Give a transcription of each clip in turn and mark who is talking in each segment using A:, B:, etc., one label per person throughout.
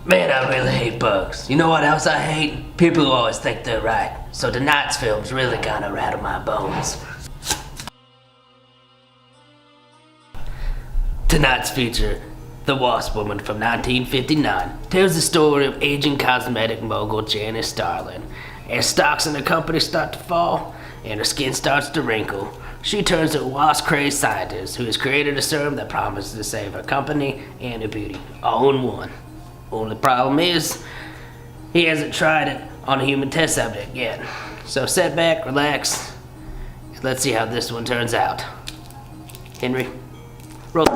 A: Man, I really hate bugs. You know what else I hate? People who always think they're right. So tonight's film's really gonna rattle my bones. Tonight's feature, The Wasp Woman from 1959, tells the story of aging cosmetic mogul Janice Starlin. As stocks in the company start to fall and her skin starts to wrinkle, she turns to a wasp-crazed scientist who has created a serum that promises to save her company and her beauty, all in one. Only problem is, he hasn't tried it on a human test subject yet. So sit back, relax, and let's see how this one turns out. Henry, roll.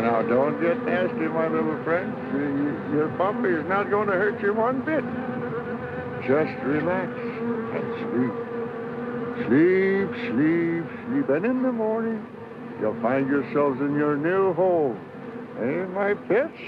B: Now, don't get nasty, my little friend. Your puppy is not going to hurt you one bit. Just relax and sleep. Sleep, sleep, sleep. And in the morning, you'll find yourselves in your new home. Eh, my pets?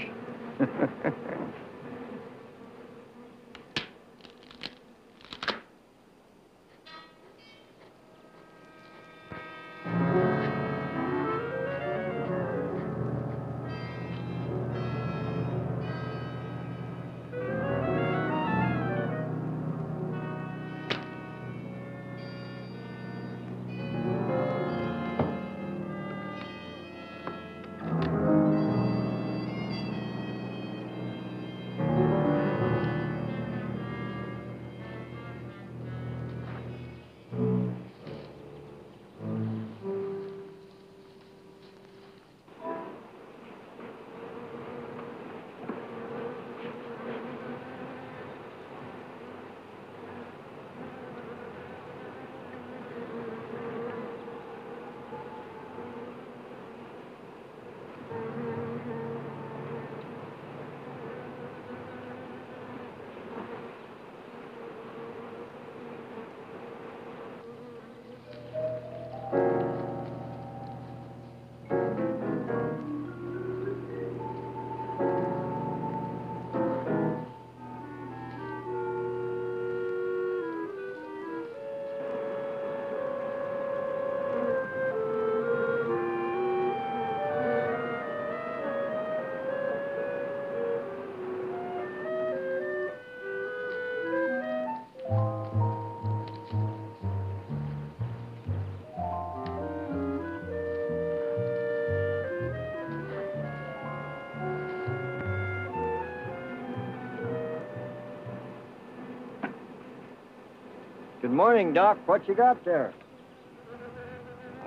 C: Good morning, Doc. What you got there?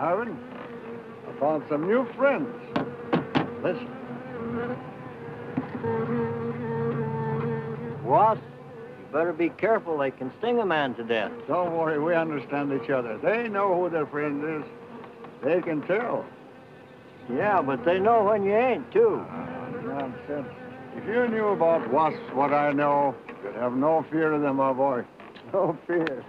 B: Aaron, I found some new friends. Listen.
C: Wasp, you better be careful. They can sting a man to death.
B: Don't worry, we understand each other. They know who their friend is. They can tell.
C: Yeah, but they know when you ain't, too.
B: Nonsense. If you knew about wasps what I know, you'd have no fear of them, my boy. No fear.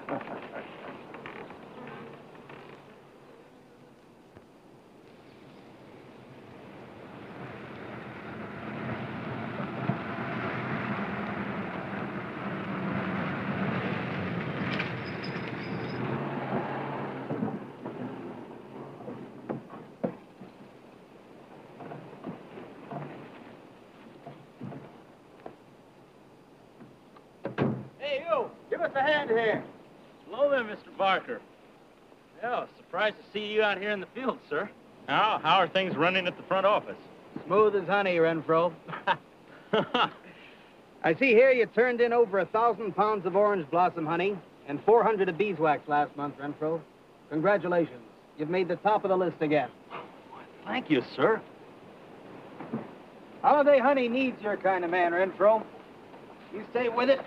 C: Hey, you! Give us a hand here.
D: Hello there, Mr. Barker. Yeah, surprised to see you out here in the field, sir. How are things running at the front office?
E: Smooth as honey, Renfro. I see here you turned in over 1,000 pounds of orange blossom honey and 400 of beeswax last month, Renfro. Congratulations. You've made the top of the list again.
D: Thank you, sir.
E: Holiday honey needs your kind of man, Renfro. You stay with it,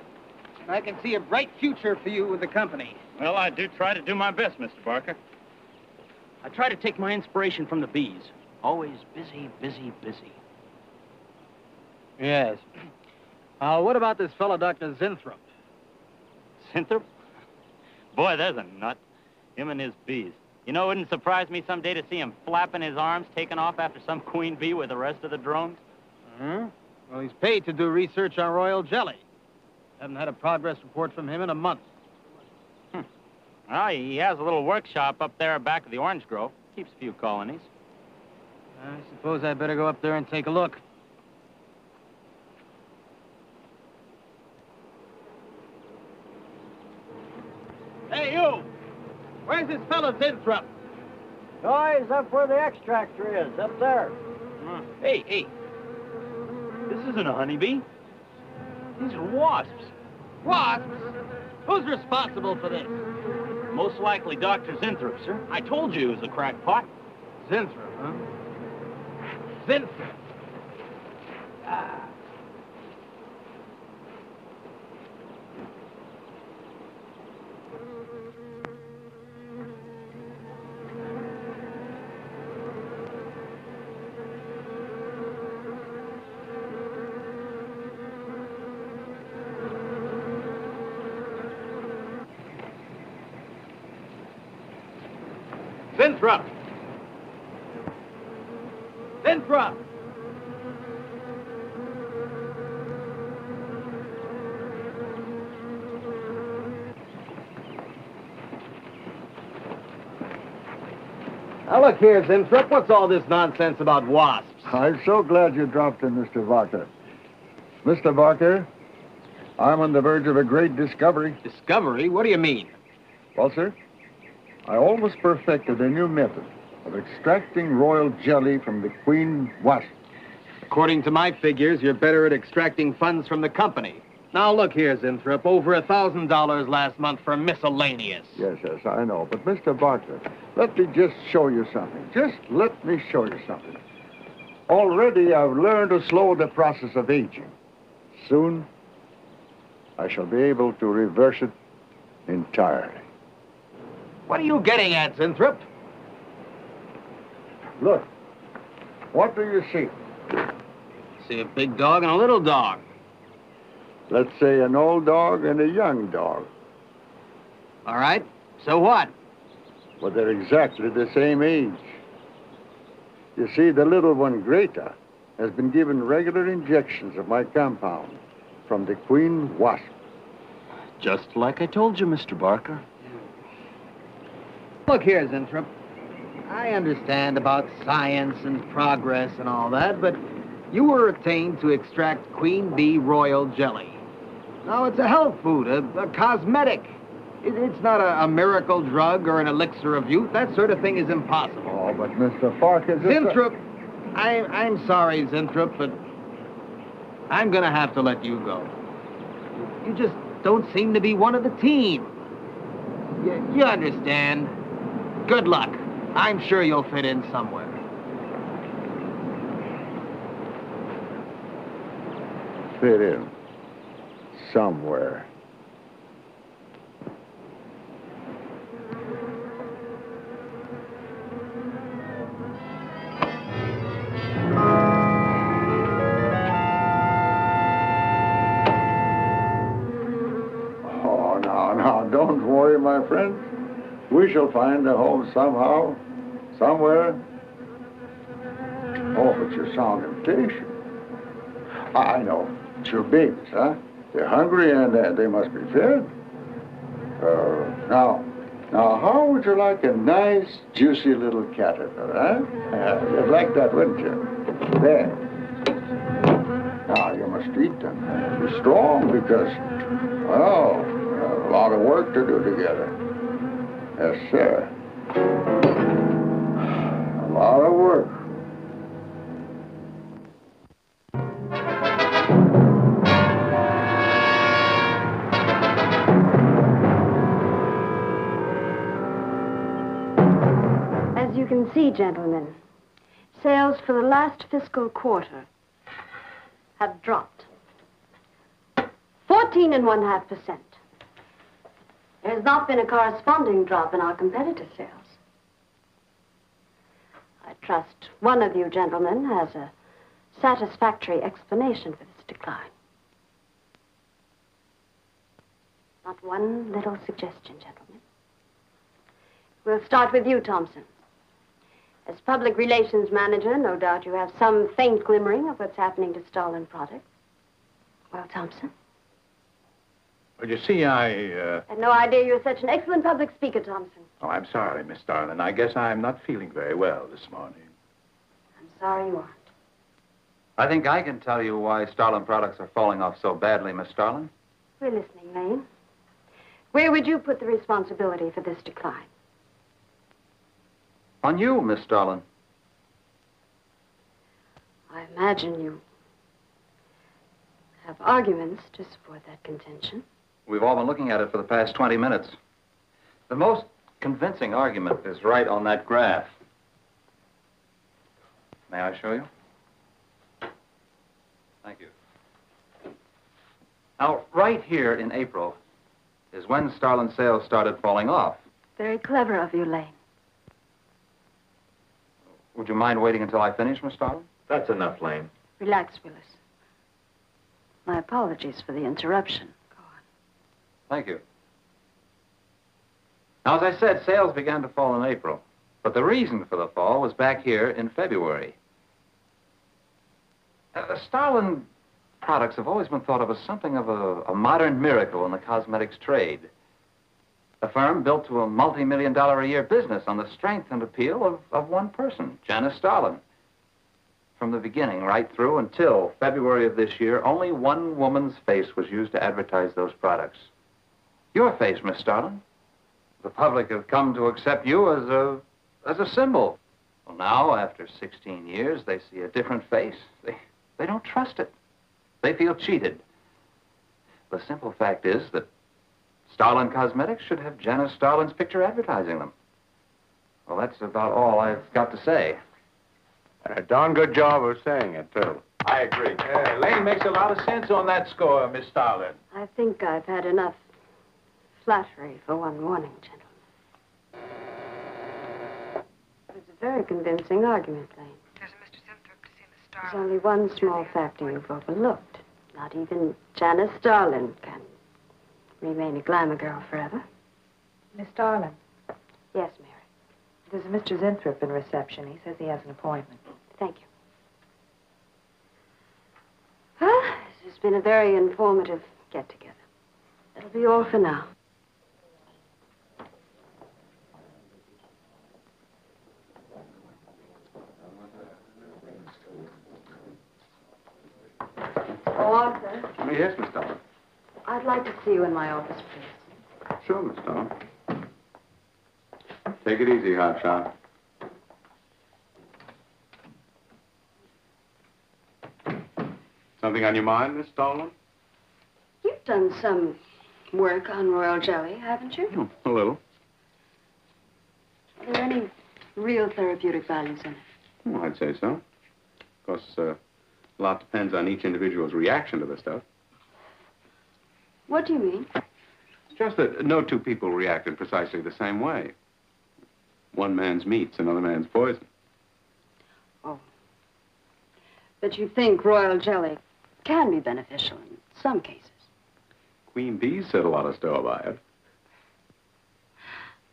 E: and I can see a bright future for you with the company.
D: Well, I do try to do my best, Mr. Barker. I try to take my inspiration from the bees. Always busy, busy, busy.
E: Yes. What about this fellow, Dr. Zinthrop?
D: Zinthrop? Boy, there's a nut. Him and his bees. You know, it wouldn't surprise me someday to see him flapping his arms, taking off after some queen bee with the rest of the drones.
E: Well, he's paid to do research on royal jelly. Haven't had a progress report from him in a month.
D: Well, he has a little workshop up there back of the orange grove. Keeps a few colonies.
E: I suppose I'd better go up there and take a look. Hey, you! Where's this fellow Zinthrop?
C: Oh, he's up where the extractor is, up there.
D: Hey. This isn't a honeybee. These are wasps.
E: Wasps? Who's responsible for this?
D: Most likely Dr. Zinthrop, sir. I told you he was a crackpot.
E: Zinthrop, huh? Zinthrop. Zinthrop! Zinthrop! Now, look here, Zinthrop. What's all this nonsense about wasps?
B: I'm so glad you dropped in, Mr. Barker. Mr. Barker, I'm on the verge of a great discovery.
E: Discovery? What do you mean?
B: Well, sir, I almost perfected a new method of extracting royal jelly from the queen wasp.
E: According to my figures, you're better at extracting funds from the company. Now, look here, Zinthrop. Over $1,000 last month for miscellaneous.
B: Yes, I know. But, Mr. Barker, let me just show you something. Just let me show you something. Already, I've learned to slow the process of aging. Soon, I shall be able to reverse it entirely.
E: What are you getting at, Zinthrop?
B: Look, what do you see?
E: See a big dog and a little dog.
B: Let's say an old dog and a young dog.
E: All right. So what?
B: But they're exactly the same age. You see, the little one, Greta, has been given regular injections of my compound from the queen wasp.
D: Just like I told you, Mr. Barker.
E: Look here, Zinthrop. I understand about science and progress and all that, but you were attained to extract queen bee royal jelly. Now, it's a health food, a cosmetic. It's not a miracle drug or an elixir of youth. That sort of thing is impossible.
B: Oh, but Mr. Parker...
E: Zinthrop, I'm sorry, Zinthrop, but I'm going to have to let you go. You just don't seem to be one of the team. You understand. Good luck. I'm sure you'll fit in somewhere.
B: Fit in. Somewhere. Oh, now, don't worry, my friend. We shall find a home somehow, somewhere. Oh, but you sound impatient. I know. It's your babies, huh? They're hungry and they must be fed. Now, how would you like a nice, juicy little caterpillar, huh? You'd like that, wouldn't you? There. Now, you must eat them. Be strong because, well, we have a lot of work to do together. Yes, sir. A lot of work.
F: As you can see, gentlemen, sales for the last fiscal quarter have dropped 14.5%. There has not been a corresponding drop in our competitor sales. I trust one of you gentlemen has a satisfactory explanation for this decline. Not one little suggestion, gentlemen. We'll start with you, Thompson. As public relations manager, no doubt you have some faint glimmering of what's happening to stolen products. Well, Thompson?
G: Well, you see, I
F: had no idea you were such an excellent public speaker, Thompson.
G: Oh, I'm sorry, Miss Starlin. I guess I'm not feeling very well this morning.
F: I'm sorry you aren't.
H: I think I can tell you why Starlin products are falling off so badly, Miss Starlin.
F: We're listening, Lane. Where would you put the responsibility for this decline?
H: On you, Miss Starlin.
F: I imagine you have arguments to support that contention.
H: We've all been looking at it for the past 20 minutes. The most convincing argument is right on that graph. May I show you? Thank you. Now, right here in April is when Starlin sales started falling off.
F: Very clever of you, Lane.
H: Would you mind waiting until I finish, Miss Starlin?
G: That's enough, Lane.
F: Relax, Willis. My apologies for the interruption. Go on.
H: Thank you. Now, as I said, sales began to fall in April. But the reason for the fall was back here in February. Starlin products have always been thought of as something of a modern miracle in the cosmetics trade. A firm built to a multi-million-dollar-a-year business on the strength and appeal of one person, Janice Starlin. From the beginning, right through until February of this year, only one woman's face was used to advertise those products. Your face, Miss Starlin. The public have come to accept you as a symbol. Well, now, after 16 years, they see a different face. They don't trust it. They feel cheated. The simple fact is that Starlin Cosmetics should have Janice Starlin's picture advertising them. Well, that's about all I've got to say.
B: A darn good job of saying it, too.
G: I agree. Lane makes a lot of sense on that score, Miss Starlin.
F: I think I've had enough flattery for one morning, gentlemen. It's a very convincing argument, Lane.
I: There's a Mr. Zimthorpe to see Miss Starlin.
F: There's only one small factor you've overlooked. Not even Janice Starlin can remain a glamour girl forever.
I: Miss Starlin,
F: Yes, Mary.
I: there's a Mr. Zimthorpe in reception. He says he has an appointment.
F: Thank you. Well, this has been a very informative get-together. That'll be all for now. Oh, Arthur,
H: Yes, Miss Starlin.
F: I'd like to see you in my office, please.
H: Sure, Miss Starlin. Take it easy, hotshot.
G: Something on your mind, Miss Starlin?
F: You've done some work on royal jelly, haven't you?
H: A little.
F: Are there any real therapeutic values in it?
J: Well, I'd say so. Of course, a lot depends on each individual's reaction to the stuff.
F: What do you mean?
J: Just that no two people react in precisely the same way. One man's meat's another man's poison.
F: Oh. But you think royal jelly can be beneficial in some cases?
J: Queen bees set a lot of store by it.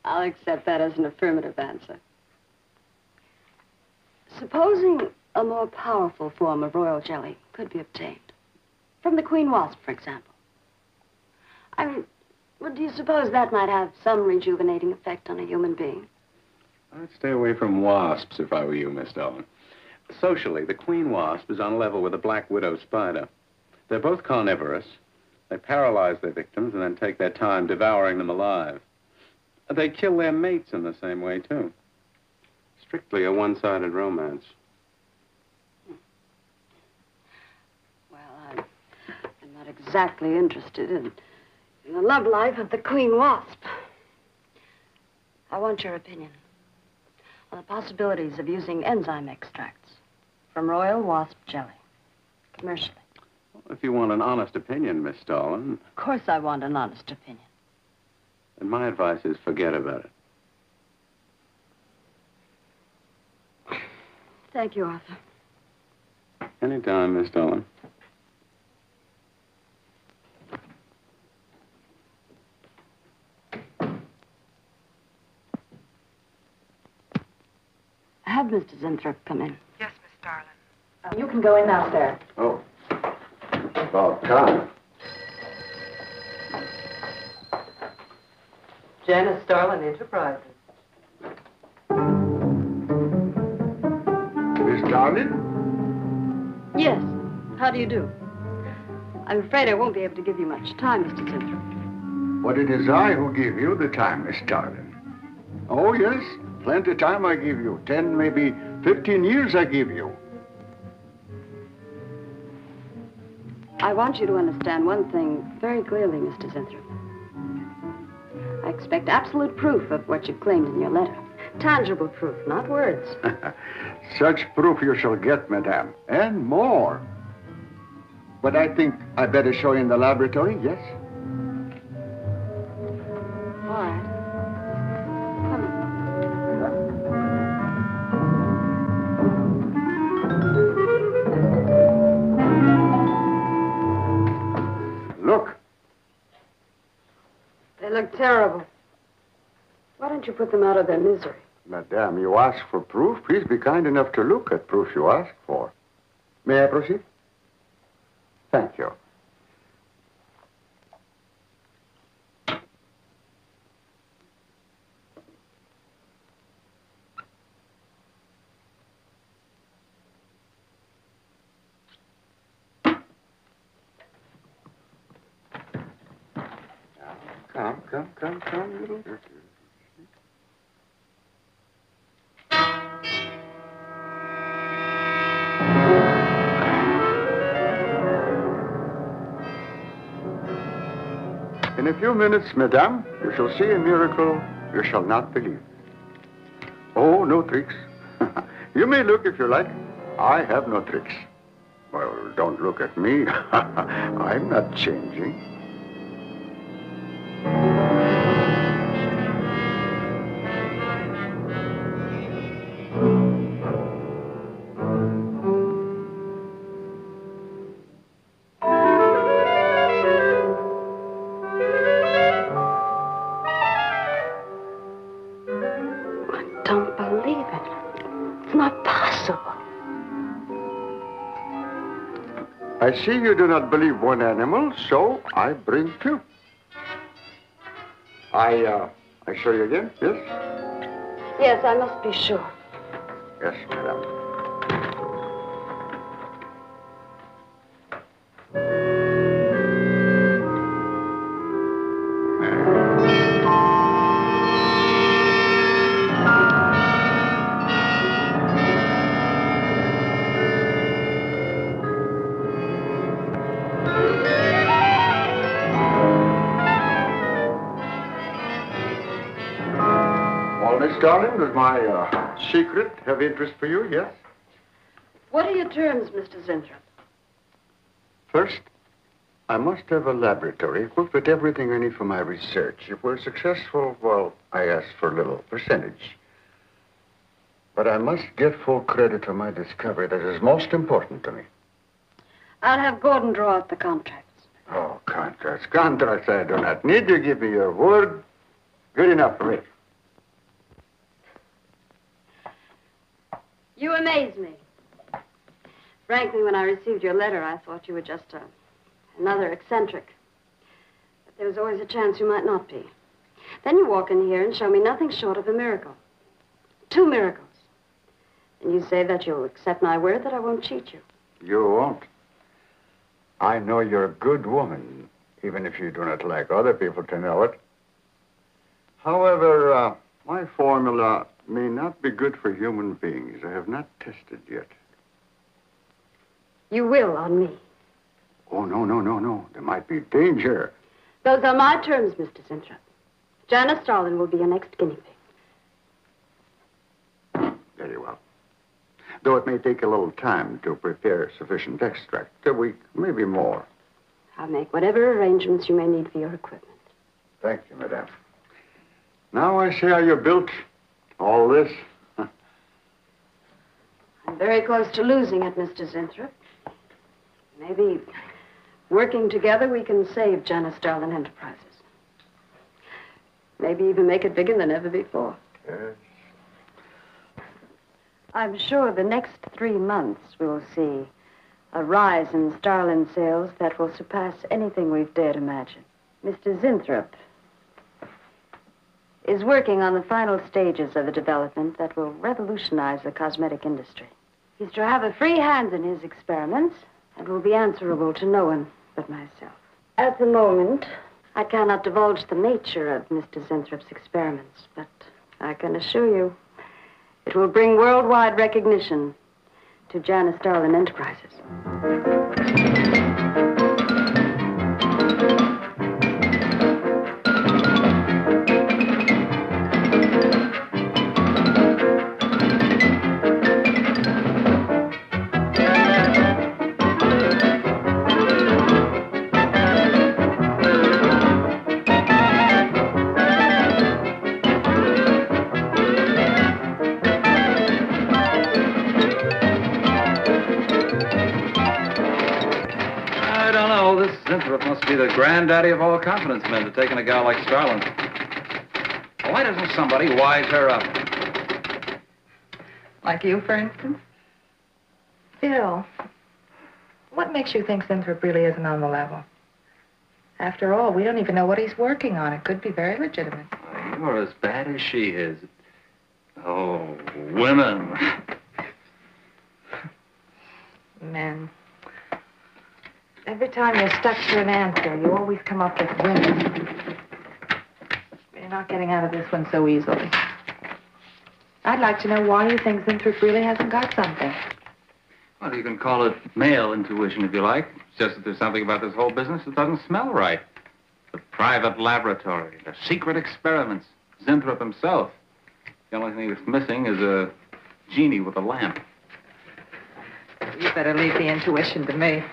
F: I'll accept that as an affirmative answer. Supposing a more powerful form of royal jelly could be obtained. From the queen wasp, for example. Well, do you suppose that might have some rejuvenating effect on a human being?
J: I'd stay away from wasps if I were you, Miss Dolan. Socially, the queen wasp is on a level with the black widow spider. They're both carnivorous. They paralyze their victims and then take their time devouring them alive. They kill their mates in the same way, too. Strictly a one-sided romance.
F: Well, I'm not exactly interested in the love life of the queen wasp. I want your opinion on the possibilities of using enzyme extracts from royal wasp jelly, commercially.
J: Well, if you want an honest opinion, Miss Dolan,
F: Of course I want an honest opinion.
J: then my advice is forget about it.
F: Thank you, Arthur.
J: Anytime, Miss Dolan.
F: Have Mr. Zinthrop come in.
I: Yes, Miss Starlin. You can go in now, sir.
B: Oh. About time.
K: Janice Starlin Enterprises.
B: Miss Darling?
F: Yes. How do you do? I'm afraid I won't be able to give you much time, Mr. Zinthrop.
B: But it is I who give you the time, Miss Darling. Oh, yes. Plenty of time I give you. 10, maybe 15 years I give you.
F: I want you to understand one thing very clearly, Mr. Zinthrop. I expect absolute proof of what you claimed in your letter. Tangible proof, not words.
B: Such proof you shall get, madame, and more. But I think I better show you in the laboratory, yes?
F: All right. Come in.
B: Look.
F: They look terrible. Why don't you put them out of their misery?
B: Madame, you ask for proof. Please be kind enough to look at proof you ask for. May I proceed? Thank you. Come, little. In a few minutes, madame, you shall see a miracle you shall not believe. Oh, no tricks. You may look if you like. I have no tricks. Well, don't look at me. I'm not changing.
F: Don't believe it. It's not possible.
B: I see you do not believe one animal, so I bring two. I show you again, yes?
F: Yes, I must be sure.
B: Yes, madame. All, Miss? Starling, does my secret have interest for you? Yes?
F: What are your terms, Mr. Zinthrop?
B: First, I must have a laboratory equipped with everything I need for my research. If we're successful, well, I ask for a little percentage. But I must get full credit for my discovery. That is most important to me.
F: I'll have Gordon draw up the contracts.
B: Oh, contracts. Contracts I do not need. You give me your word. Good enough for me.
F: You amaze me. Frankly, when I received your letter, I thought you were just another eccentric. But there was always a chance you might not be. Then you walk in here and show me nothing short of a miracle. 2 miracles. And you say that you'll accept my word that I won't cheat you.
B: You won't. I know you're a good woman, even if you do not like other people to know it. However, my formula may not be good for human beings. I have not tested yet.
F: You will on me.
B: Oh, no. There might be danger.
F: Those are my terms, Mr. Zinthrop. Janice Starlin will be your next guinea pig.
B: Very well. Though it may take a little time to prepare sufficient extract, a week, maybe more.
F: I'll make whatever arrangements you may need for your equipment.
B: Thank you, madame. Now I see how you built all this.
F: I'm very close to losing it, Mr. Zinthrop. Maybe working together we can save Janice Starlin Enterprises. Maybe even make it bigger than ever before.
B: Yes.
F: I'm sure the next 3 months we'll see a rise in Starlin sales that will surpass anything we've dared imagine. Mr. Zinthrop is working on the final stages of a development that will revolutionize the cosmetic industry. He's to have a free hand in his experiments and will be answerable to no one but myself. At the moment, I cannot divulge the nature of Mr. Zinthrop's experiments, but I can assure you it will bring worldwide recognition to Janice Starlin Enterprises.
H: Must be the granddaddy of all confidence men to take in a gal like Starlin. Why doesn't somebody wise her up?
I: Like you, for instance? Bill, what makes you think Zinthrop really isn't on the level? After all, we don't even know what he's working on. It could be very legitimate.
H: You're as bad as she is. Oh, women.
I: Men. Every time you're stuck to an answer, you always come up with women. You're not getting out of this one so easily. I'd like to know why you think Zinthrop really hasn't got something.
H: Well, you can call it male intuition if you like. It's just that there's something about this whole business that doesn't smell right. The private laboratory, the secret experiments, Zinthrop himself. The only thing that's missing is a genie with a lamp.
I: You better leave the intuition to me.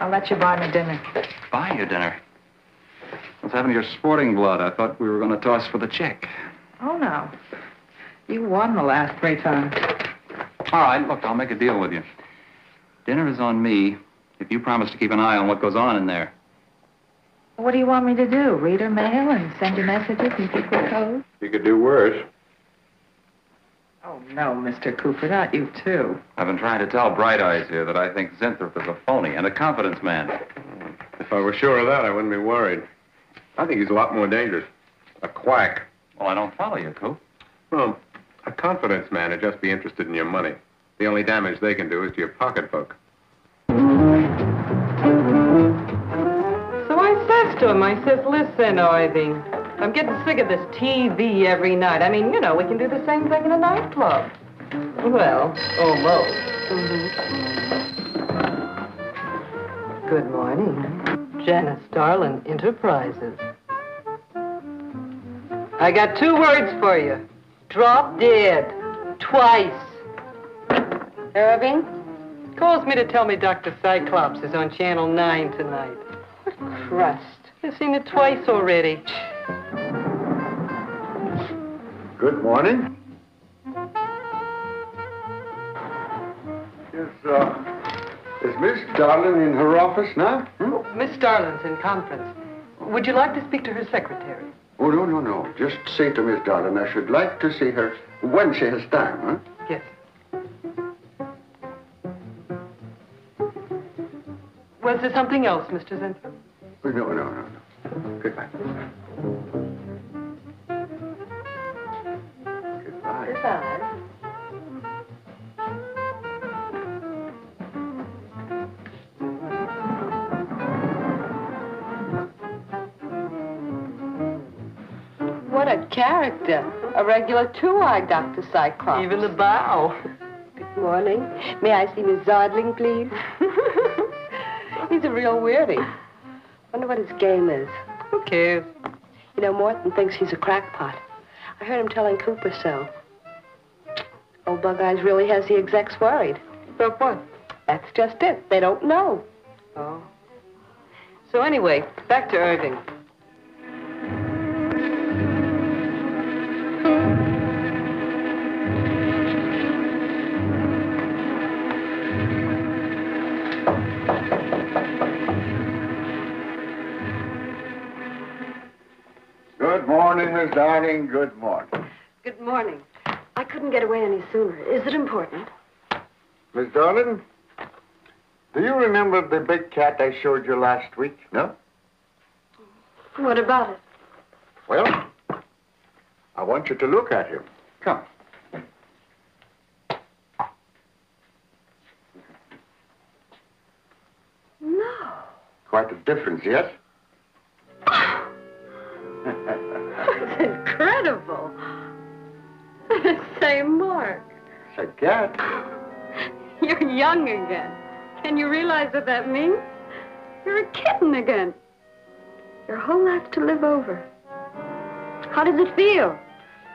I: I'll let you buy me dinner.
H: Buy you dinner? What's happened to your sporting blood? I thought we were going to toss for the check.
I: Oh, no. You won the last 3 times.
H: All right, look, I'll make a deal with you. Dinner is on me if you promise to keep an eye on what goes on in there.
I: What do you want me to do? Read her mail and send you messages in secret code?
J: You could do worse.
I: Oh, no, Mr. Cooper, not you, too.
H: I've been trying to tell Bright Eyes here that I think Zinthrop is a phony and a confidence man.
J: If I were sure of that, I wouldn't be worried. I think he's a lot more dangerous. A quack.
H: Well, I don't follow you, Coop.
J: Well, a confidence man would just be interested in your money. The only damage they can do is to your pocketbook.
K: So I says to him, I says, listen, Ivy, I'm getting sick of this TV every night. I mean, you know, we can do the same thing in a nightclub. Well, almost. Good morning. Janice Starlin Enterprises. I got 2 words for you. Drop dead. Twice.
I: Irving?
K: Calls me to tell me Dr. Cyclops is on Channel 9 tonight. What crust? I've seen it twice already.
B: Good morning. Is Miss Darling in her office now?
K: Miss Darlin's in conference. Would you like to speak to her secretary?
B: Oh, no. Just say to Miss Darling I should like to see her when she has time, huh?
K: Yes. Was there something else, Mr. Zentrum?
B: Oh, no. Goodbye. Goodbye.
I: Goodbye. What a character. A regular 2-eyed Dr. Cyclops.
K: Even the bow.
F: Good morning. May I see Miss Zodling, please? He's a real weirdie. Wonder what his game is.
K: Who cares?
F: You know, Morton thinks he's a crackpot. I heard him telling Cooper so. Old Bug Eyes really has the execs worried.
K: About what?
F: That's just it. They don't know.
K: Oh. So anyway, back to Irving.
B: Good morning, Miss Darling. Good morning.
F: Good morning. I couldn't get away any sooner. Is it important?
B: Miss Darling, do you remember the big cat I showed you last week? No?
F: What about it?
B: Well, I want you to look at him. Come.
F: No.
B: Quite a difference, yes?
F: It's incredible. Say, Mark,
B: It's a cat.
F: you're young again. Can you realize what that means? You're a kitten again. Your whole life to live over. How does it feel?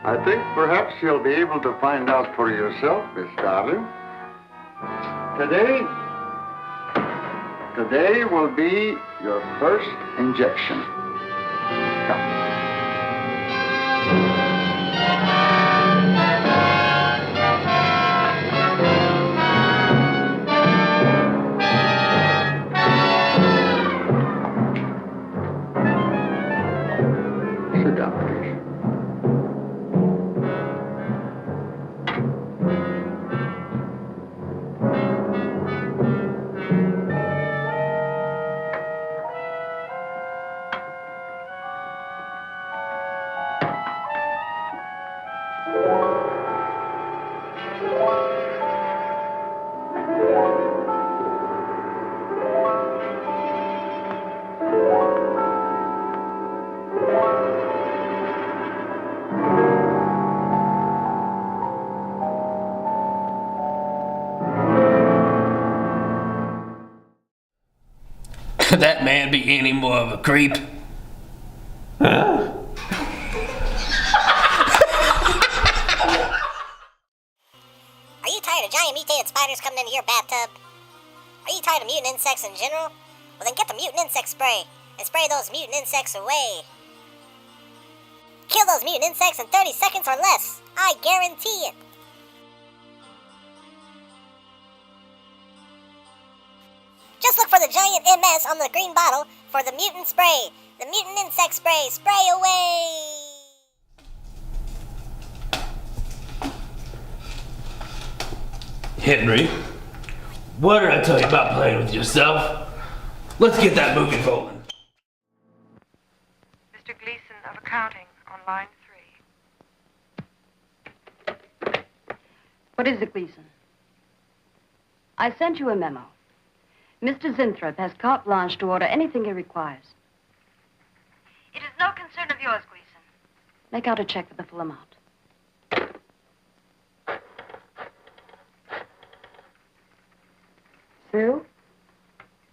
B: I think perhaps you'll be able to find out for yourself, Miss Darling. Today will be your first injection. Come. Sit down, please.
A: Could that man be any more of a creep? Huh?
L: Are you tired of giant mutated spiders coming into your bathtub? Are you tired of mutant insects in general? Well, then get the mutant insect spray and spray those mutant insects away. Kill those mutant insects in 30 seconds or less. I guarantee it. Just look for the giant MS on the green bottle for the mutant spray. The mutant insect spray. Spray away.
A: Henry, what did I tell you about playing with yourself? Let's get that movie rolling.
I: Mr. Gleason of accounting on line 3.
F: What is it, Gleason? I sent you a memo. Mr. Zinthrop has carte blanche to order anything he requires.
I: It is no concern of yours, Gleason.
F: Make out a check for the full amount.
I: Sue?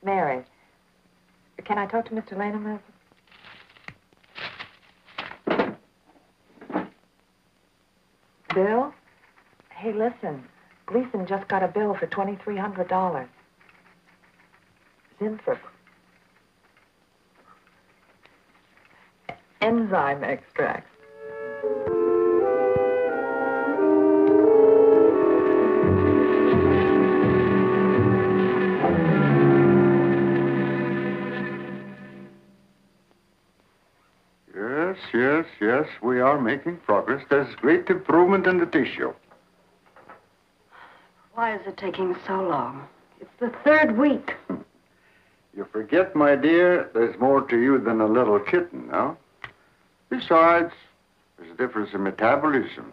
I: Mary. Can I talk to Mr. Lane a minute? Hey, listen. Gleason just got a bill for $2,300. Zinthrop. Enzyme extract.
B: Yes, we are making progress. There's great improvement in the tissue.
F: Why is it taking so long? It's the third week.
B: You forget, my dear, there's more to you than a little kitten, no? Besides, there's a difference in metabolism.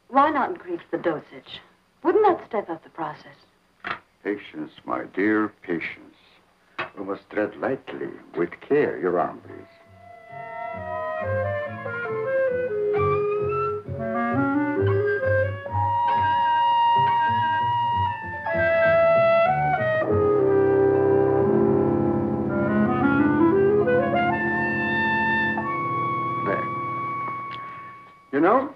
F: Why not increase the dosage? Wouldn't that step up the process?
B: Patience, my dear, patience. We must tread lightly, with care. Your arm, please. You know,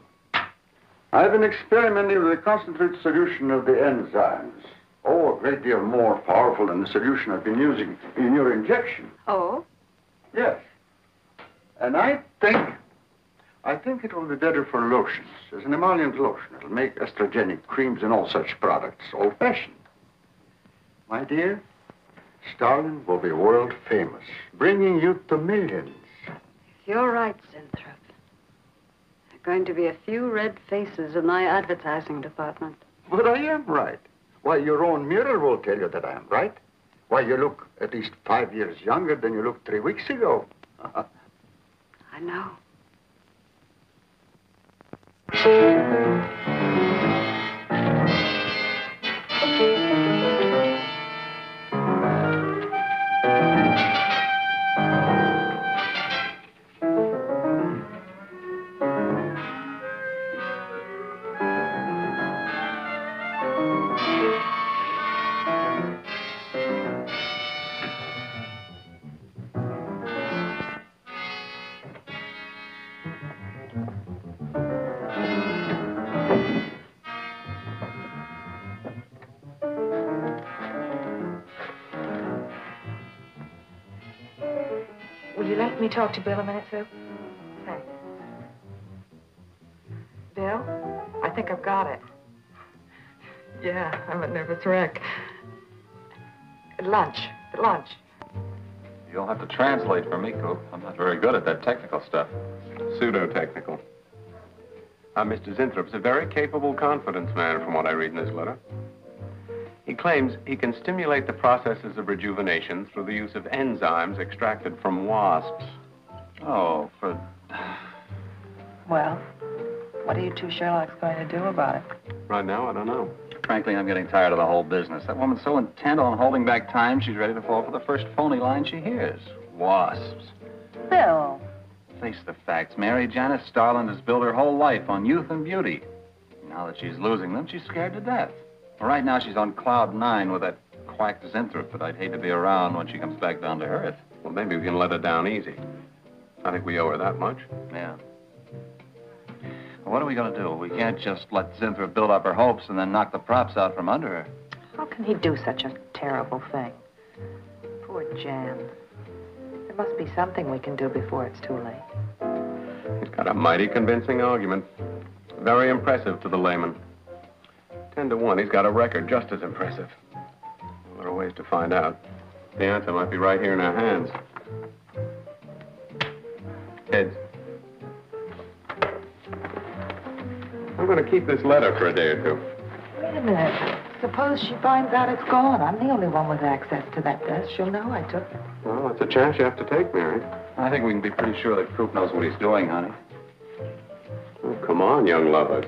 B: I've been experimenting with a concentrated solution of the enzymes. Oh, a great deal more powerful than the solution I've been using in your injection.
F: Oh?
B: Yes. And I think it will be better for lotions. As an emollient lotion, it'll make estrogenic creams and all such products old-fashioned. My dear, Stalin will be world famous, bringing you to millions.
F: You're right, Zinthrop. There are going to be a few red faces in my advertising department.
B: But I am right. Why, your own mirror will tell you that I am right. Why, you look at least 5 years younger than you looked 3 weeks ago.
F: I know.
I: Will you let me talk to Bill a minute, Sue? Thanks. Bill, I think I've got it. Yeah, I'm a nervous wreck. At lunch.
H: You'll have to translate for me, Coop. I'm not very good at that technical stuff.
J: Pseudo-technical. Mr. Zinthrop's a very capable confidence man, from what I read in this letter. He claims he can stimulate the processes of rejuvenation through the use of enzymes extracted from wasps.
H: Oh, for...
I: Well, what are you two Sherlocks going to do about it?
J: Right now, I don't know.
H: Frankly, I'm getting tired of the whole business. That woman's so intent on holding back time, she's ready to fall for the first phony line she hears. Wasps.
I: Bill.
H: Face the facts, Mary. Janice Starland has built her whole life on youth and beauty. Now that she's losing them, she's scared to death. Right now, she's on cloud 9 with that quack Zinthrop that I'd hate to be around when she comes back down to earth.
J: Well, maybe we can let her down easy. I think we owe her that much.
H: Yeah. Well, what are we going to do? We can't just let Zinthrop build up her hopes and then knock the props out from under her.
I: How can he do such a terrible thing? Poor Jan. There must be something we can do before it's too late.
J: He's got a mighty convincing argument. Very impressive to the layman. 10 to 1, he's got a record just as impressive. Well, there are ways to find out. The answer might be right here in our hands. Heads. I'm going to keep this letter for a day or two.
I: Wait a minute. Suppose she finds out it's gone. I'm the only one with access to that desk. She'll know I took it.
J: Well, that's a chance you have to take, Mary.
H: I think we can be pretty sure that Coop knows what he's doing, honey.
J: Oh, come on, young lovers.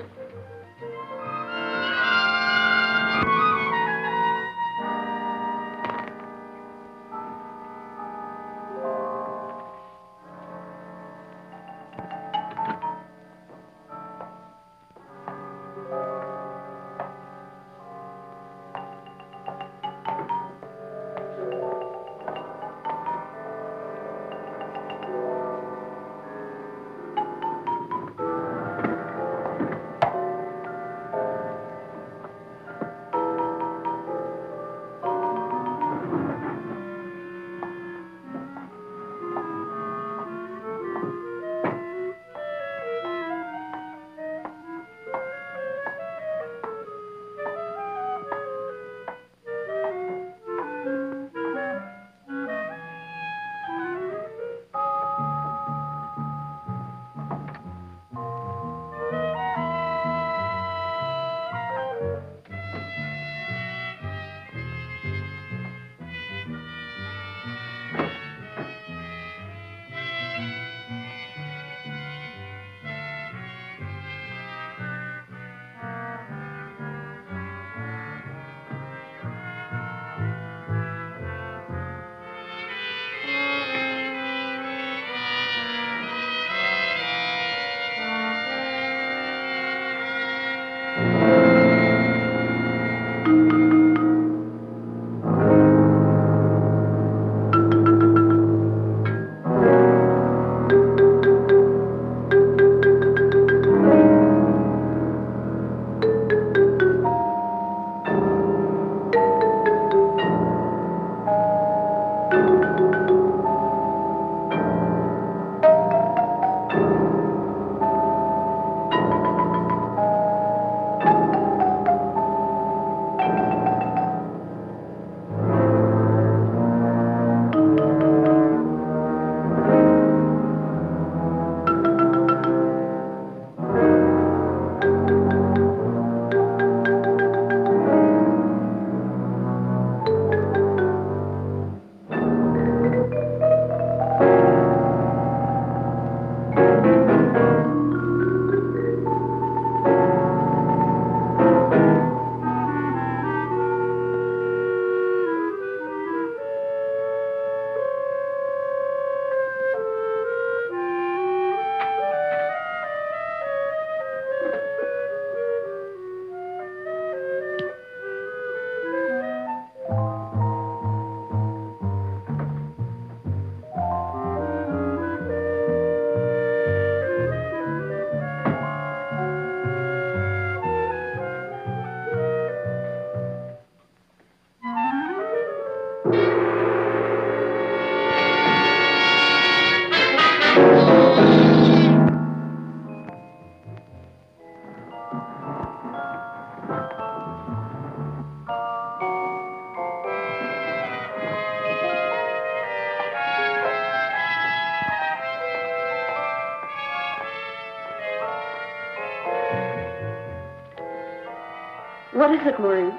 F: What is it, Maureen?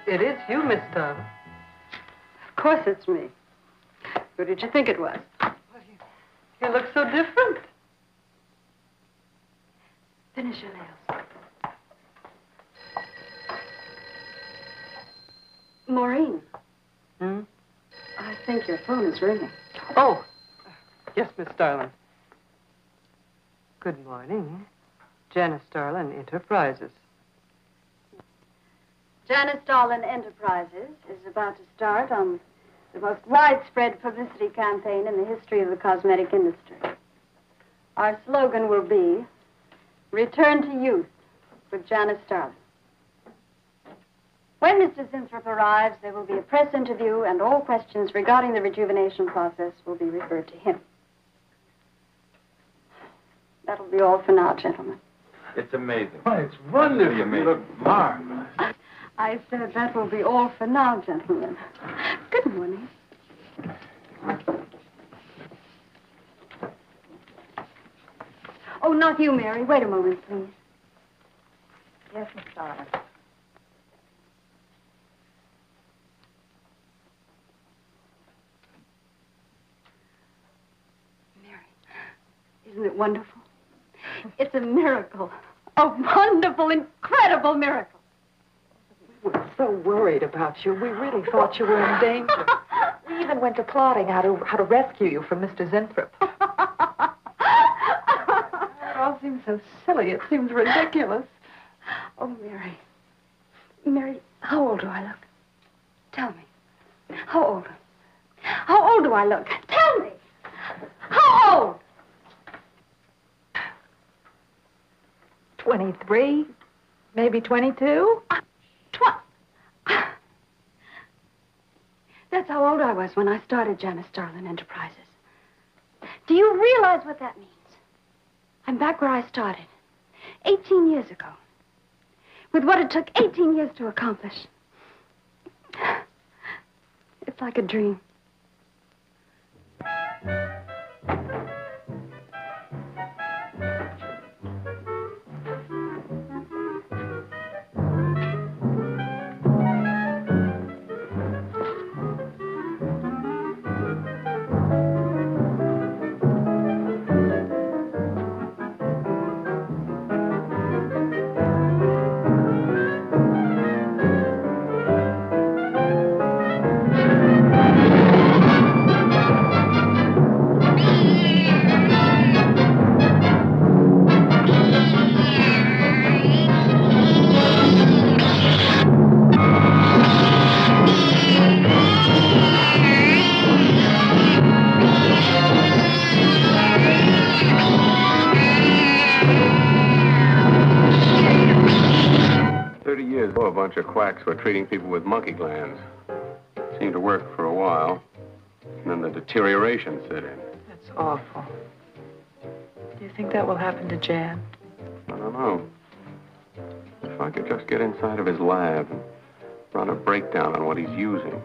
K: It is you, Miss Starr.
F: Of course it's me. Who did you think it was?
K: You look so different.
F: Finish your nails. Maureen.
K: Hmm?
F: I think your phone is ringing.
K: Oh, yes, Miss Starlin. Good morning. Janice Starlin Enterprises.
F: Janice Starlin Enterprises is about to start on the most widespread publicity campaign in the history of the cosmetic industry. Our slogan will be, Return to Youth with Janice Starlin. When Mr. Zinthrop arrives, there will be a press interview, and all questions regarding the rejuvenation process will be referred to him. That'll be all for now, gentlemen.
G: It's amazing.
B: Oh, it's wonderful.
G: You look marvelous.
F: I said that will be all for now, gentlemen. Good morning. Oh, not you, Mary. Wait a moment, please.
I: Yes, Miss Starlin.
F: Isn't it wonderful? It's a miracle. A wonderful, incredible miracle.
I: We were so worried about you. We really thought you were in danger. We even went to plotting how to rescue you from Mr. Zinthrop. It all seems so silly. It seems ridiculous.
F: Oh, Mary. Mary, how old do I look? Tell me. How old? How old do I look? Tell me. How old?
I: 23, maybe 22.
F: That's how old I was when I started Janice Starlin Enterprises. Do you realize what that means? I'm back where I started, 18 years ago, with what it took 18 years to accomplish. It's like a dream.
J: bunch of quacks were treating people with monkey glands. Seemed to work for a while. And then the deterioration set in.
K: That's awful. Do you think that will happen to Jan?
J: I don't know. If I could just get inside of his lab and run a breakdown on what he's using.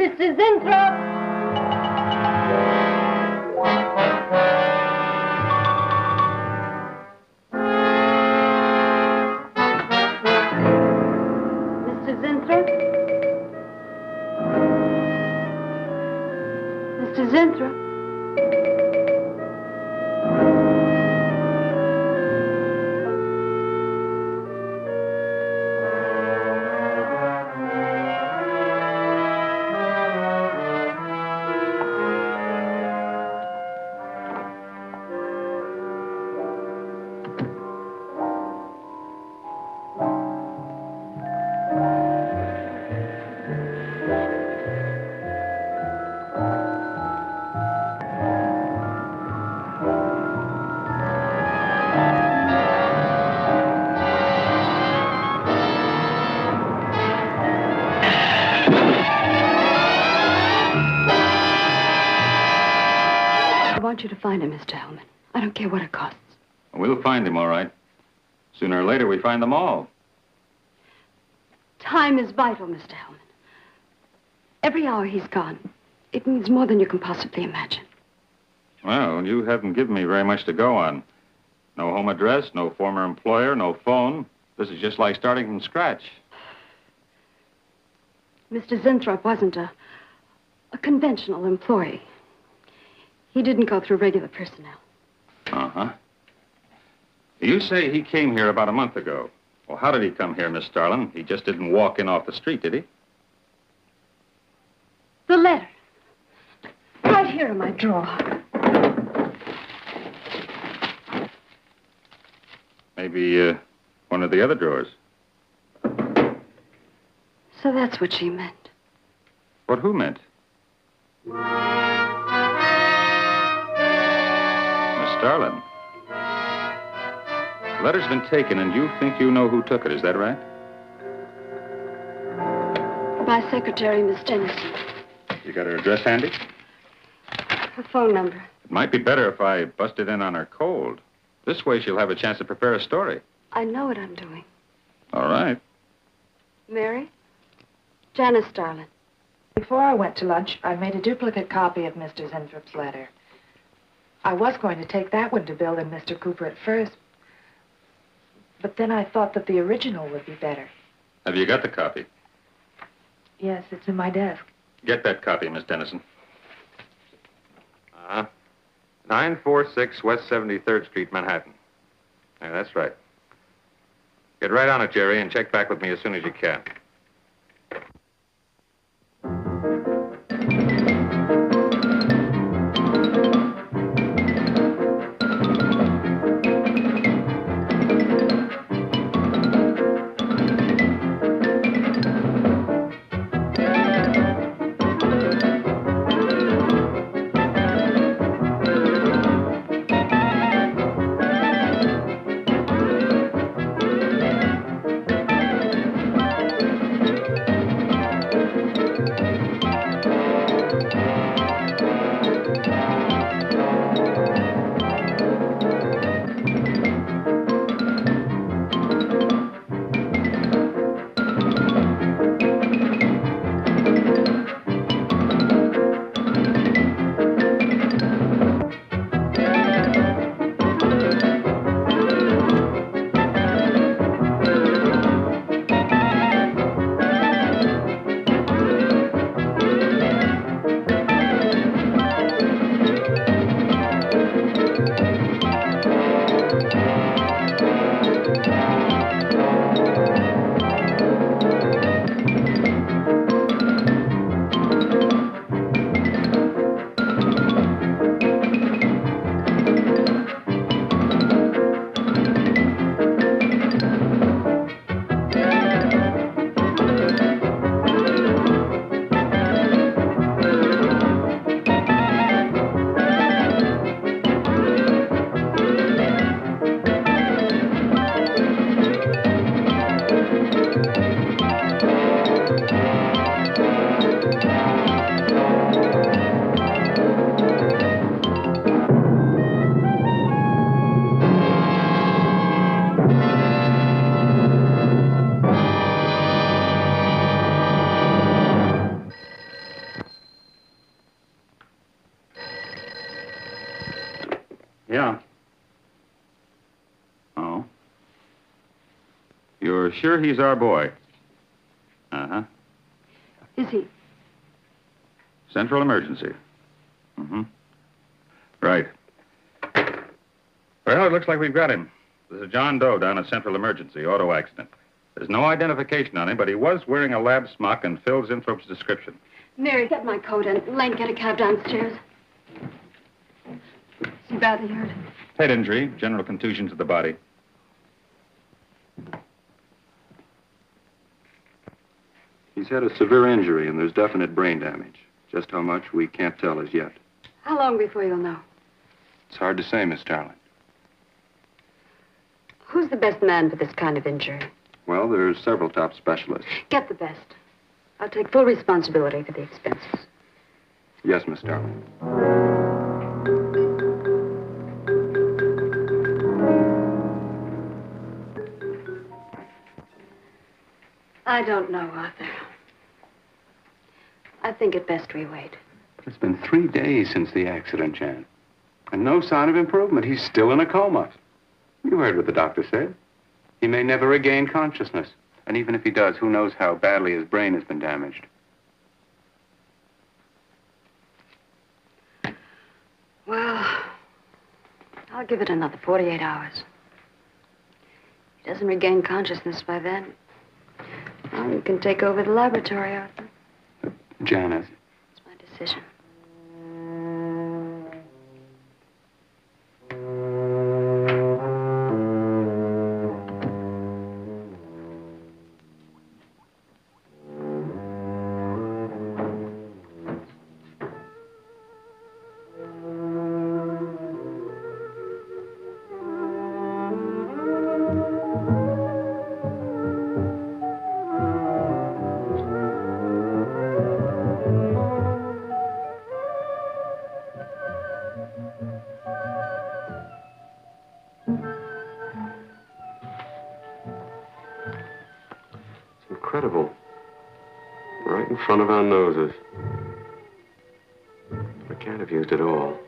F: Mrs. Inthrop! Mr. Zinthrop? Mr. Zinthrop? I want you to find him, Mr. Hellman. I don't care what it costs.
J: We'll find him, all right. Sooner or later, we find them all.
F: Time is vital, Mr. Hellman. Every hour he's gone, it means more than you can possibly imagine.
J: Well, you haven't given me very much to go on. No home address, no former employer, no phone. This is just like starting from scratch.
F: Mr. Zinthrop wasn't a conventional employee. He didn't go through regular personnel.
J: Uh-huh. You say he came here about a month ago. Well, how did he come here, Miss Starlin? He just didn't walk in off the street, did he?
F: The letter. Right here in my drawer.
J: Maybe one of the other drawers.
F: So that's what she meant.
J: What who meant? Starlin. The letter's been taken, and you think you know who took it. Is that right?
F: My secretary, Miss Tennyson.
J: You got her address handy?
F: Her phone number.
J: It might be better if I busted in on her cold. This way she'll have a chance to prepare a story.
F: I know what I'm doing.
J: All right.
F: Mary? Janice Starlin.
I: Before I went to lunch, I made a duplicate copy of Mr. Zenthrop's letter. I was going to take that one to Bill and Mr. Cooper at first, but then I thought that the original would be better.
J: Have you got the copy?
I: Yes, it's in my desk.
J: Get that copy, Miss Dennison.
M: 946 West 73rd Street, Manhattan. Yeah, that's right. Get right on it, Jerry, and check back with me as soon as you can.
J: Yeah. Oh. You're sure he's our boy? Uh-huh.
F: Is he?
J: Central emergency. Mm-hmm. Right. Well, it looks like we've got him. There's a John Doe down at Central Emergency, auto accident. There's no identification on him, but he was wearing a lab smock and fills Inthrope's description.
F: Mary, get my coat and Lane, get a cab downstairs. Is he badly hurt?
J: Head injury, general contusion to the body. He's had a severe injury, and there's definite brain damage. Just how much, we can't tell as yet.
F: How long before you'll know?
J: It's hard to say, Miss Starling.
F: Who's the best man for this kind of injury?
J: Well, there's several top specialists.
F: Get the best. I'll take full responsibility for the expenses.
J: Yes, Miss Starling.
F: I don't know, Arthur. I think it best we wait.
J: It's been 3 days since the accident, Jan. And no sign of improvement. He's still in a coma. You heard what the doctor said. He may never regain consciousness. And even if he does, who knows how badly his brain has been damaged.
F: Well, I'll give it another 48 hours. If he doesn't regain consciousness by then, well, you can take over the laboratory, Arthur.
J: Janet.
F: It's my decision.
J: in front of our noses. We can't have used it all.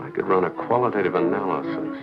J: I could run a qualitative analysis.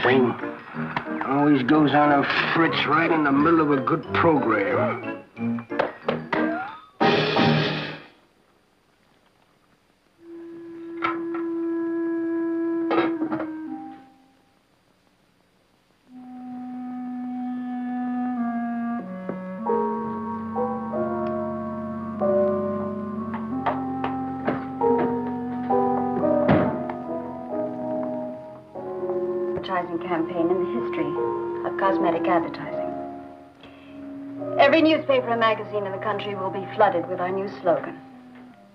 N: Thing always goes on a fritz right in the middle of a good program.
F: Campaign in the history of cosmetic advertising. Every newspaper and magazine in the country will be flooded with our new slogan,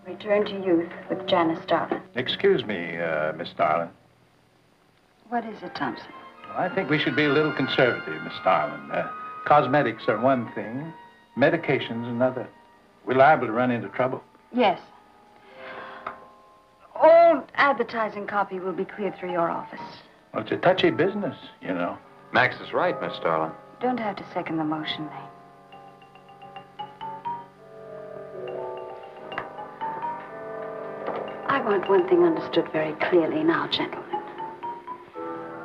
F: Return to Youth with Janice Starlin.
G: Excuse me, Miss Starlin.
F: What is it, Thompson?
G: I think we should be a little conservative, Miss Starlin. Cosmetics are one thing, medications another. We're liable to run into trouble.
F: Yes. All advertising copy will be cleared through your office.
G: Well, it's a touchy business, you know.
M: Max is right, Miss Starlin.
F: Don't have to second the motion, Lane. I want one thing understood very clearly now, gentlemen.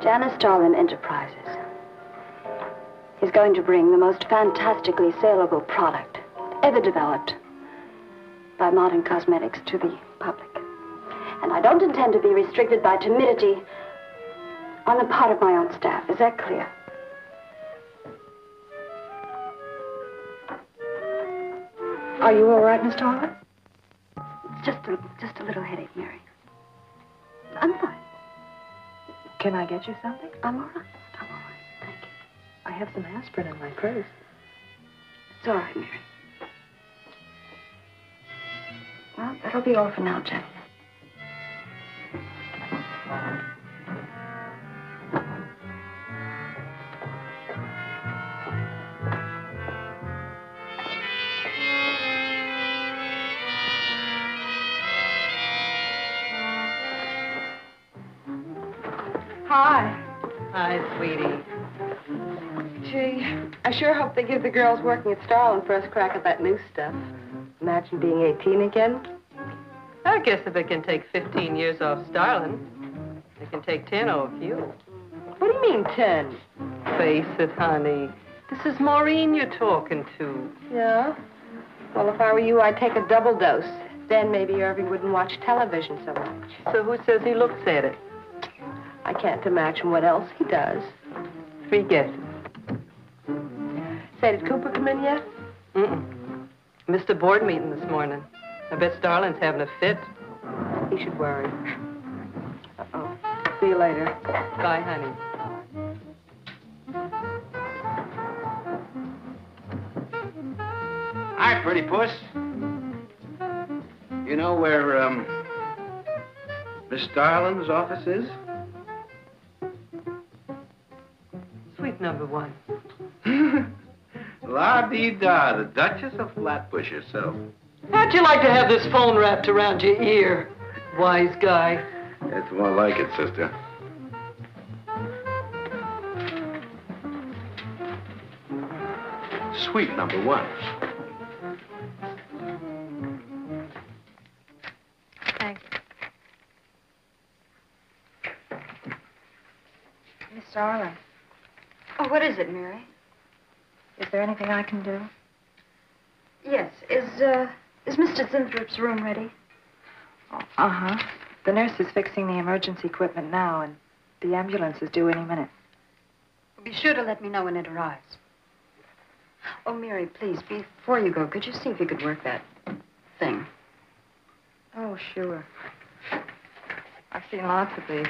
F: Janice Starlin Enterprises is going to bring the most fantastically saleable product ever developed by modern cosmetics to the public. And I don't intend to be restricted by timidity on the part of my own staff. Is that clear? Are you all right, Miss Starlin? It's just a little headache, Mary. I'm fine.
I: Can I get you something?
F: I'm all right. I'm all right. Thank you.
I: I have some aspirin in my purse.
F: It's all right, Mary. Well, that'll be all for now, gentlemen.
K: Hi. Hi, sweetie. Gee, I sure hope they give the girls working at Starlin first crack at that new stuff. Imagine being 18 again. I guess if it can take 15 years off Starlin, it can take 10 off you. What do you mean 10? Face it, honey. This is Maureen you're talking to. Yeah? Well, if I were you, I'd take a double dose. Then maybe Irving wouldn't watch television so much. So who says he looks at it? I can't imagine what else he does. Three guesses. Say, did Cooper come in yet? Missed a board meeting this morning. I bet Starlin's having a fit. He should worry. Uh-oh. See you later. Bye, honey.
N: Hi, pretty puss. You know where, Miss Starlin's office is?
K: Suite number 1.
J: La-dee-da, the Duchess of Flatbush herself.
K: How'd you like to have this phone wrapped around your ear, wise guy?
J: It's more like it, sister. Sweet number one.
I: Thank you. Miss Darling,
F: Oh, what is it, Mary?
I: is there anything I can do?
F: Yes. Is Mr. Zinthrop's room ready?
I: Uh-huh. The nurse is fixing the emergency equipment now, and the ambulance is due any minute.
F: Be sure to let me know when it arrives. Oh, Mary, please, before you go, could you see if you could work that thing?
I: Oh, sure. I've seen lots of these.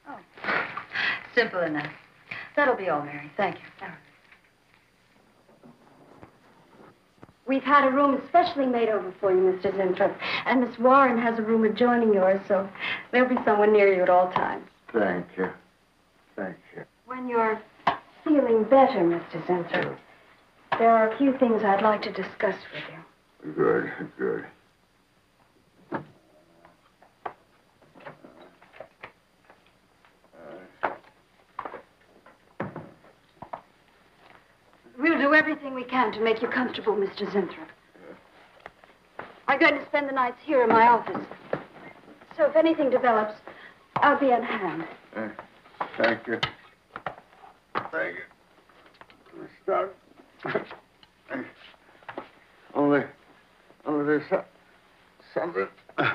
F: Oh, simple enough. That'll be all, Mary. Thank you. We've had a room especially made over for you, Mr. Zinthrop. And Miss Warren has a room adjoining yours, so there'll be someone near you at all times.
B: Thank you. Thank you.
F: When you're feeling better, Mr. Zinthrop, there are a few things I'd like to discuss with you.
B: Good, good.
F: We'll do everything we can to make you comfortable, Mr. Zinthrop. I'm going to spend the nights here in my office. So if anything develops, I'll be on hand.
B: Thank you. Thank you. Stop. Only there's something. I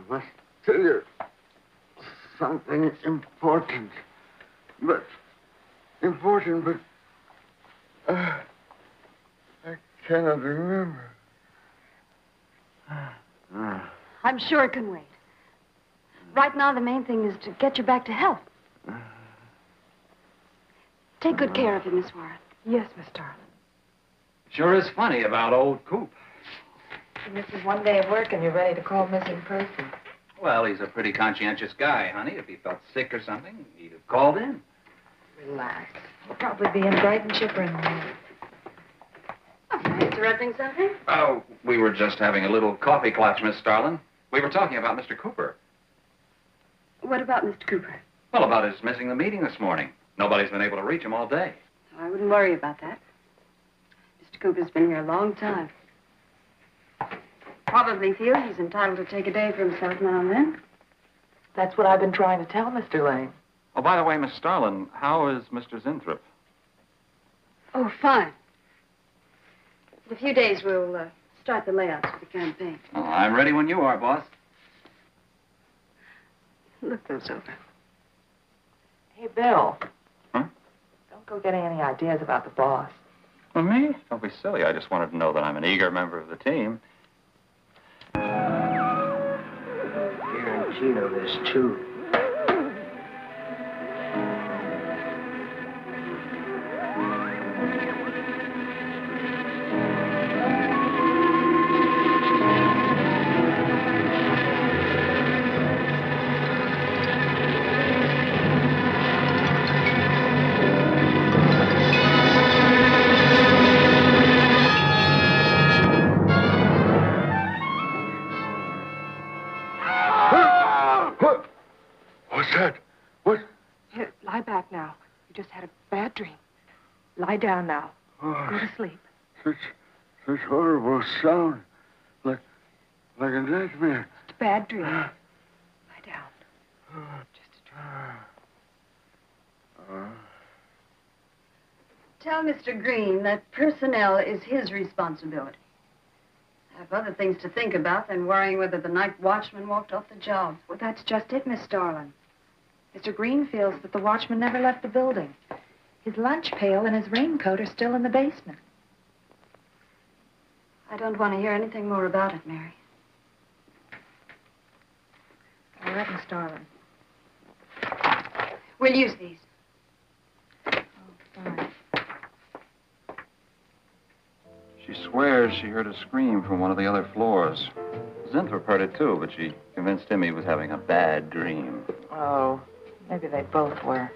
B: must tell you. Something important. But I cannot remember.
F: I'm sure it can wait. Right now, the main thing is to get you back to health. Take good care of him, Miss Warren.
I: Yes, Miss Darling.
H: Sure is funny about old Coop.
I: And this is one day of work and you're ready to call missing person.
H: Well, he's a pretty conscientious guy, honey. If he felt sick or something, he'd have called in.
I: Relax. He'll probably be in bright and chipper in the morning.
F: Oh, am I interrupting something?
H: Oh, we were just having a little coffee clutch, Miss Starlin. We were talking about Mr. Cooper.
F: What about Mr. Cooper?
H: Well, about his missing the meeting this morning. Nobody's been able to reach him all day.
F: I wouldn't worry about that. Mr. Cooper's been here a long time. Probably feels he's entitled to take a day for himself now and then.
K: That's what I've been trying to tell Mr. Lane.
H: Oh, by the way, Miss Starlin, how is Mr. Zinthrop?
F: Oh, fine. In a few days, we'll start the layouts for the campaign.
H: Oh, I'm ready when you are, boss.
F: Look those over.
K: Hey, Bill.
H: Huh?
K: Don't go getting any ideas about the boss.
H: Well, me? Don't be silly. I just wanted to know that I'm an eager member of the team.
N: Here in Chino, there's two.
B: What's that? What?
I: Here, lie back now. You just had a bad dream. Lie down now.
B: Oh,
I: Go to sleep.
B: such horrible sound. Like a nightmare.
I: It's a bad dream. Lie down. Just a dream.
F: Tell Mr. Green that personnel is his responsibility. I have other things to think about than worrying whether the night watchman walked off the job.
I: Well, that's just it, Miss Darlin. Mr. Green feels that the watchman never left the building. His lunch pail and his raincoat are still in the basement.
F: I don't want to hear anything more about it, Mary.
I: All right, Miss Darlin.
F: We'll use these.
I: Fine.
H: She swears she heard a scream from one of the other floors. Zinthrop heard it, too, but she convinced him he was having a bad dream.
K: Oh,
I: Maybe they both were.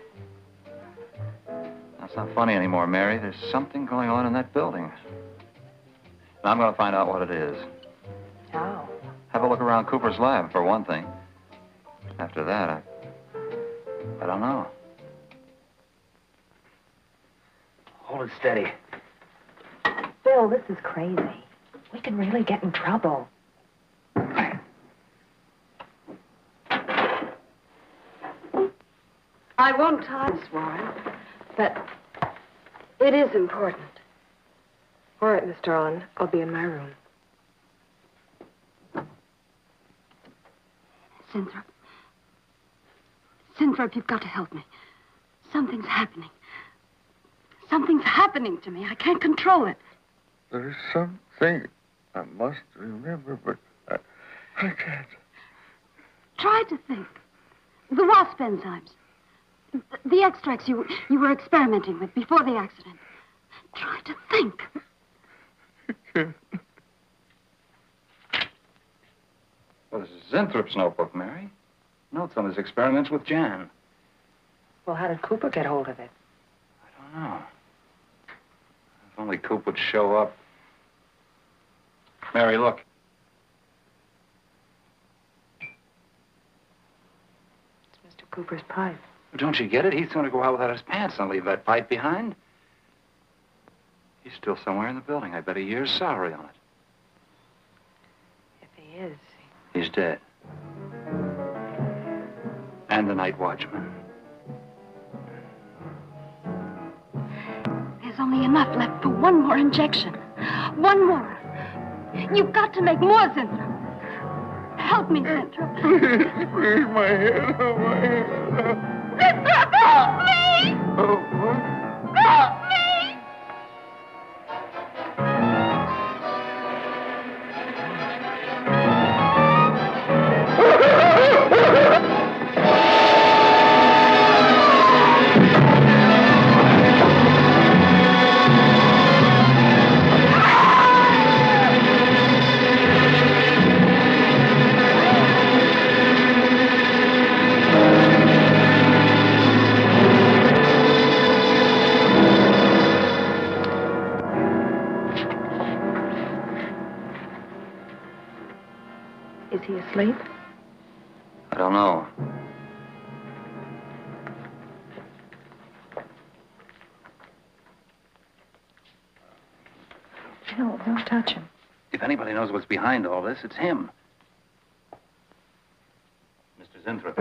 H: That's not funny anymore, Mary. There's something going on in that building. Now, I'm going to find out what it is.
I: How?
H: Have a look around Cooper's lab, for one thing. After that, I don't know.
E: Hold it steady.
I: Bill, this is crazy. We can really get in trouble.
F: I won't tie this, Warren, but it is important.
O: All right, Miss Darlin. I'll be in my room.
F: Sinthrop. Sinthrop, you've got to help me. Something's happening. Something's happening to me. I can't control it.
B: There's something I must remember, but I can't.
F: Try to think. The wasp enzymes. The extracts you were experimenting with before the accident. Try to think.
H: Well, this is Zinthrop's notebook, Mary. Notes on his experiments with Jan.
I: Well, how did Cooper get hold of it?
H: I don't know. If only Coop would show up. Mary, look.
I: It's Mr. Cooper's pipe.
H: Don't you get it? He's going to go out without his pants and leave that pipe behind. He's still somewhere in the building. I bet a year's salary on it.
I: If he is.
H: He's dead. And the night watchman.
F: There's only enough left for one more injection. One more. You've got to make more, Sinthrop. Help me, Sinthrop.
B: Please, my head, oh, my head.
F: Sinthrop, help me!
B: Oh, what?
F: Help me!
I: Is he asleep?
H: I don't know.
I: No, don't touch him.
H: If anybody knows what's behind all this, it's him. Mr. Zinthrop.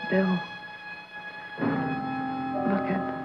I: Bill. Look at...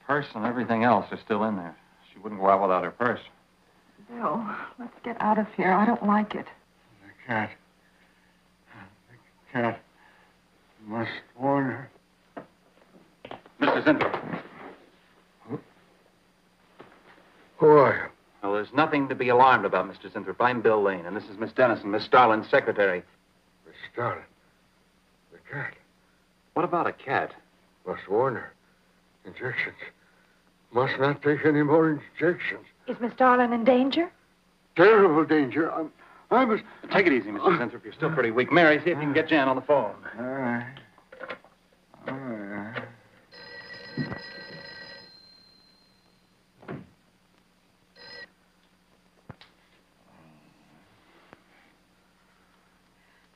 H: Purse and everything else are still in there. She wouldn't go out without her purse.
I: Bill, let's get out of here. I don't like it.
B: The cat. The cat. Must warn her.
H: Mr. Zinthrop.
B: Who are you?
H: Well, there's nothing to be alarmed about, Mr. Zinthrop. I'm Bill Lane, and this is Miss Dennison, Miss Starlin's secretary.
B: Miss Starlin. The cat.
H: What about a cat?
B: Must warn her. Injections. Must not take any more injections.
I: Is Miss Darlin in danger?
B: Terrible danger. I must...
H: Take it easy, Mr. Zinthrop. You're still pretty weak. Mary, see if you can get Jan on the phone.
B: All right. All right.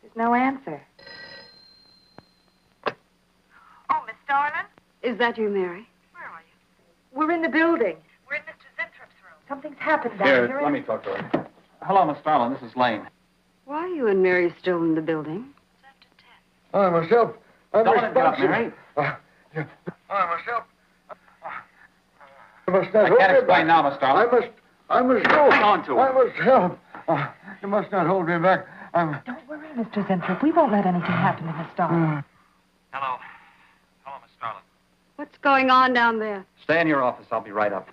I: There's no answer. Oh, Miss Darlin?
F: Is that you, Mary?
I: Where are you? We're in the building. We're in Mr. Zintrop's room. Something's happened down here.
H: Here, let me talk to her. Hello, Miss Starlin. This is Lane.
F: Why are you and Mary still in the building?
B: I must help. I'm
H: Don't let him get up,
B: responsible.
H: Mary.
B: I must help. I must not
H: I
B: hold
H: can't
B: me
H: explain
B: back.
H: now, Miss Starling.
B: I must go.
H: Hang on to
B: I
H: him.
B: must help. You must not hold me back.
I: Don't worry, Mr. Zinthrop. We won't let anything happen to Miss Starling.
H: Hello. Hello, Miss Starling.
F: What's going on down there?
H: Stay in your office. I'll be right up.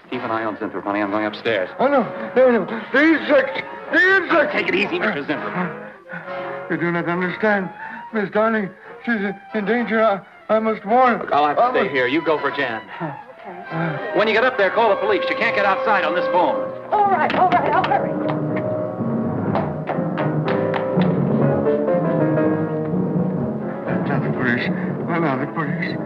H: Keep an eye on Zinthrop, honey. I'm going upstairs.
B: Oh, no. The insects. The insects.
H: Take it easy, Mr. Zinthrop.
B: You do not understand. Miss Darling, she's in danger. I must warn.
H: Look, I'll have to stay here. You go for Jan. When you get up there, call the police. You can't get outside on this phone.
I: All right, I'll hurry.
B: That's not the police. No, no, the police.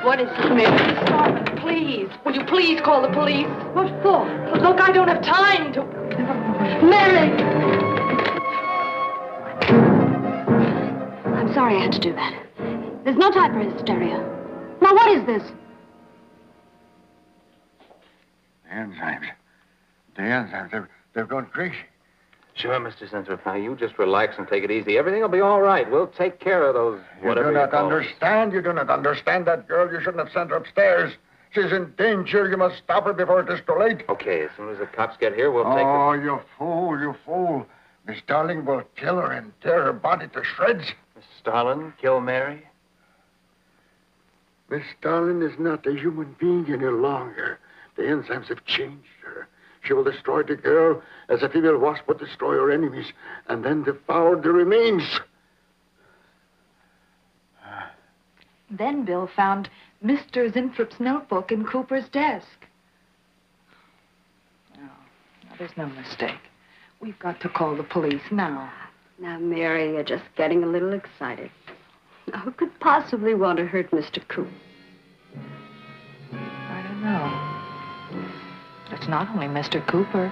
F: What is it, Mary?
I: Starling, please. Will you please call the police?
F: What for?
I: Look, I don't have time to...
F: Mary! I'm sorry I had to do that. There's no time for hysteria. Now, what is this?
B: The enzymes. They've gone crazy.
M: Sure, Mr. Zinthrop. Now, you just relax and take it easy. Everything will be all right. We'll take care of those, whatever
B: You do not
M: call them.
B: understand. You do not understand that girl. You shouldn't have sent her upstairs. She's in danger. You must stop her before it is too late.
M: Okay, as soon as the cops get here, we'll take her.
B: Oh, you fool, you fool. Miss Darling will kill her and tear her body to shreds.
M: Miss Starlin, kill Mary?
B: Miss Darling is not a human being any longer. The enzymes have changed her. She will destroy the girl as a female wasp would destroy her enemies, and then devour the remains.
I: Then Bill found Mr. Zinthrop's notebook in Cooper's desk. No, there's no mistake. We've got to call the police now.
F: Now, Mary, you're just getting a little excited. Who could possibly want to hurt Mr. Coop?
I: I don't know. It's not only Mr. Cooper.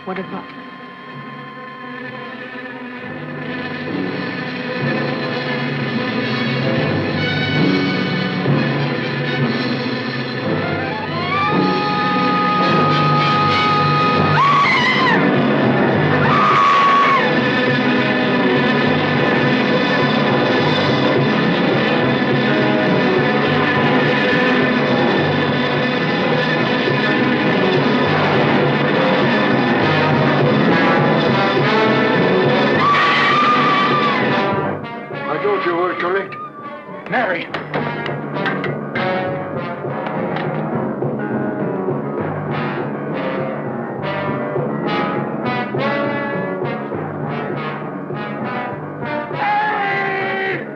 I: What about...
B: I told you we were too late.
G: Mary!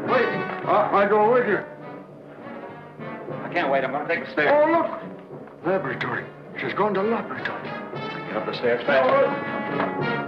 B: Wait, I go with you.
H: I can't wait. I'm going to take the stairs.
B: Oh, look. Laboratory. She's gone to laboratory.
H: Get up the stairs fast.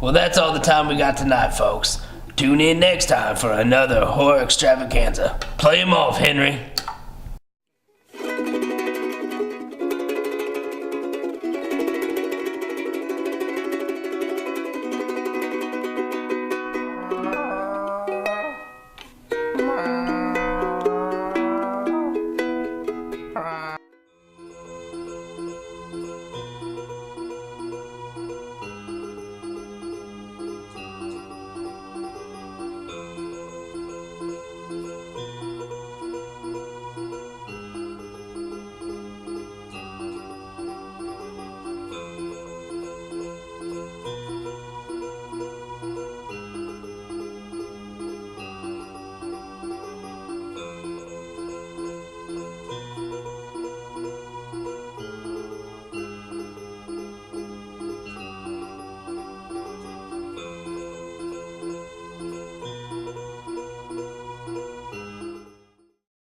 A: Well, that's all the time we got tonight, folks. Tune in next time for another horror extravaganza. Play 'em off, Henry.